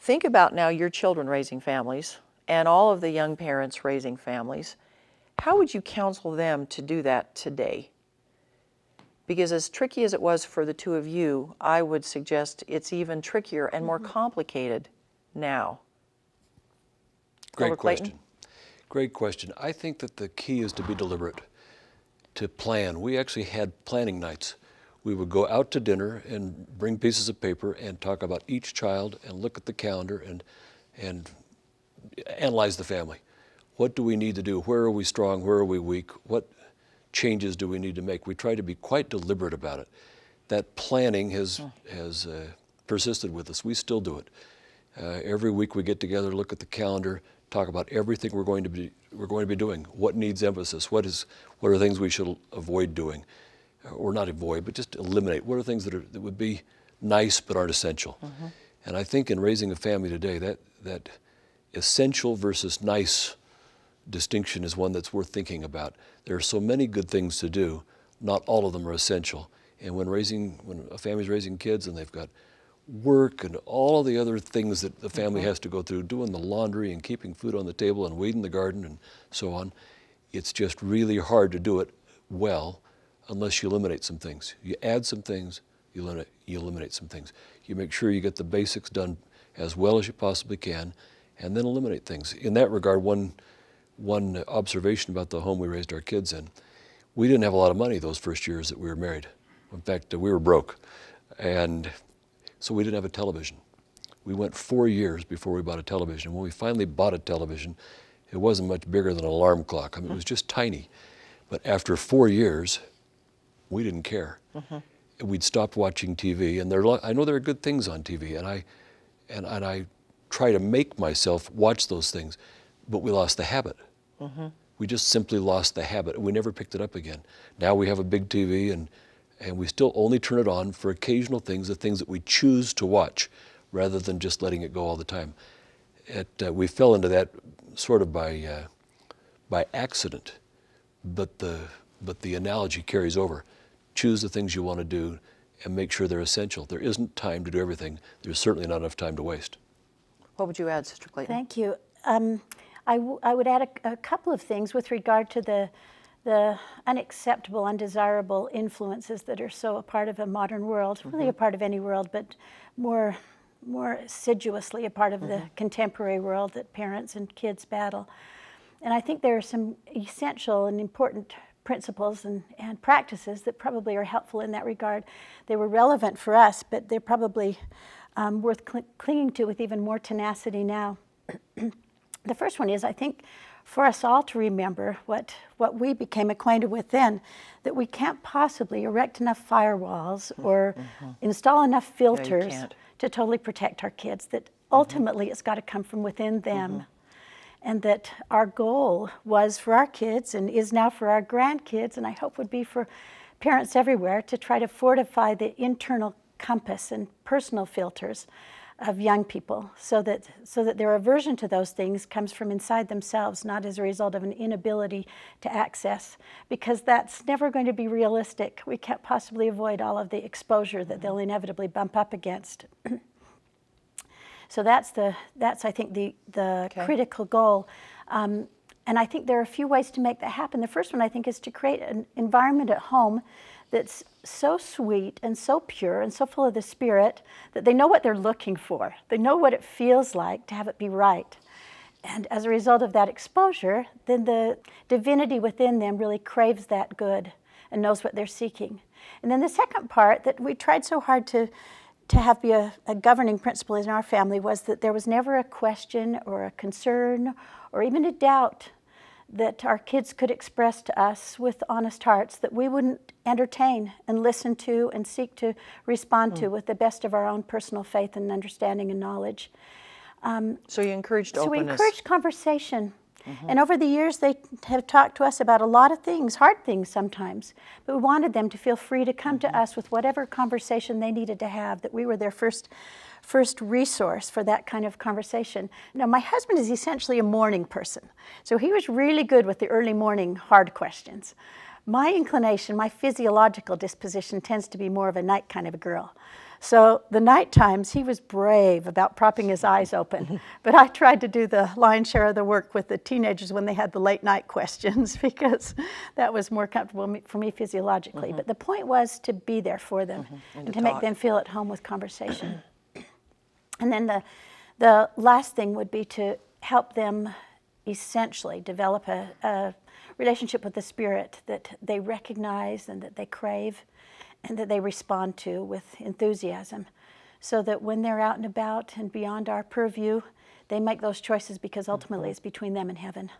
Think about now your children raising families and all of the young parents raising families. How would you counsel them to do that today? Because as tricky as it was for the two of you, I would suggest it's even trickier and more complicated now. Great question. Great question. I think that the key is to be deliberate, to plan. We actually had planning nights. We would go out to dinner and bring pieces of paper and talk about each child and look at the calendar and analyze the family. What do we need to do? Where are we strong? Where are we weak? What changes do we need to make? We try to be quite deliberate about it. That planning has persisted with us. We still do it. Every week we get together, look at the calendar, talk about everything we're going to be doing. What needs emphasis? What are things we should avoid doing, or not avoid, but just eliminate? What are things that would be nice but aren't essential? And I think in raising a family today, that essential versus nice distinction is one that's worth thinking about. There are so many good things to do. Not all of them are essential. And when a family's raising kids and they've got work and all of the other things that the family has to go through, doing the laundry and keeping food on the table and weeding the garden and so on, it's just really hard to do it well unless you eliminate some things. You add some things, you eliminate some things. You make sure you get the basics done as well as you possibly can, and then eliminate things. In that regard, one observation about the home we raised our kids in, we didn't have a lot of money those first years that we were married. In fact, we were broke. And so we didn't have a television. We went 4 years before we bought a television. When we finally bought a television, it wasn't much bigger than an alarm clock. I mean, it was just tiny. But after 4 years, we didn't care. We'd stopped watching TV, and I know there are good things on TV, and I try to make myself watch those things, but we lost the habit. We just simply lost the habit, and we never picked it up again. Now we have a big TV, and we still only turn it on for occasional things, the things that we choose to watch, rather than just letting it go all the time. We fell into that sort of by accident, but the analogy carries over. Choose the things you want to do and make sure they're essential. There isn't time to do everything. There's certainly not enough time to waste. What would you add, Sister Clayton? Thank you. I would add a couple of things with regard to the unacceptable, undesirable influences that are so a part of a modern world, really a part of any world, but more assiduously a part of the contemporary world that parents and kids battle. And I think there are some essential and important principles and practices that probably are helpful in that regard. They were relevant for us, but they're probably worth clinging to with even more tenacity now. The first one is, I think, for us all to remember what we became acquainted with then, that we can't possibly erect enough firewalls or install enough filters to totally protect our kids, that ultimately it's got to come from within them. And that our goal was for our kids and is now for our grandkids, and I hope would be for parents everywhere, to try to fortify the internal compass and personal filters of young people so that their aversion to those things comes from inside themselves, not as a result of an inability to access, because that's never going to be realistic. We can't possibly avoid all of the exposure that they'll inevitably bump up against. So that's I think the critical goal. And I think there are a few ways to make that happen. The first one, I think, is to create an environment at home that's so sweet and so pure and so full of the Spirit that they know what they're looking for. They know what it feels like to have it be right. And as a result of that exposure, then the divinity within them really craves that good and knows what they're seeking. And then the second part that we tried so hard to have be a governing principle in our family was that there was never a question or a concern or even a doubt that our kids could express to us with honest hearts that we wouldn't entertain and listen to and seek to respond to with the best of our own personal faith and understanding and knowledge. So you encouraged openness. So we encouraged conversation. And over the years, they have talked to us about a lot of things, hard things sometimes, but we wanted them to feel free to come to us with whatever conversation they needed to have, that we were their first resource for that kind of conversation. Now, my husband is essentially a morning person, so he was really good with the early morning hard questions. My inclination, my physiological disposition tends to be more of a night kind of a girl. So the night times, he was brave about propping his eyes open. But I tried to do the lion's share of the work with the teenagers when they had the late night questions, because that was more comfortable for me physiologically. But the point was to be there for them and to make them feel at home with conversation. And then the last thing would be to help them essentially develop a relationship with the Spirit that they recognize and that they crave and that they respond to with enthusiasm, so that when they're out and about and beyond our purview, they make those choices, because ultimately it's between them and heaven.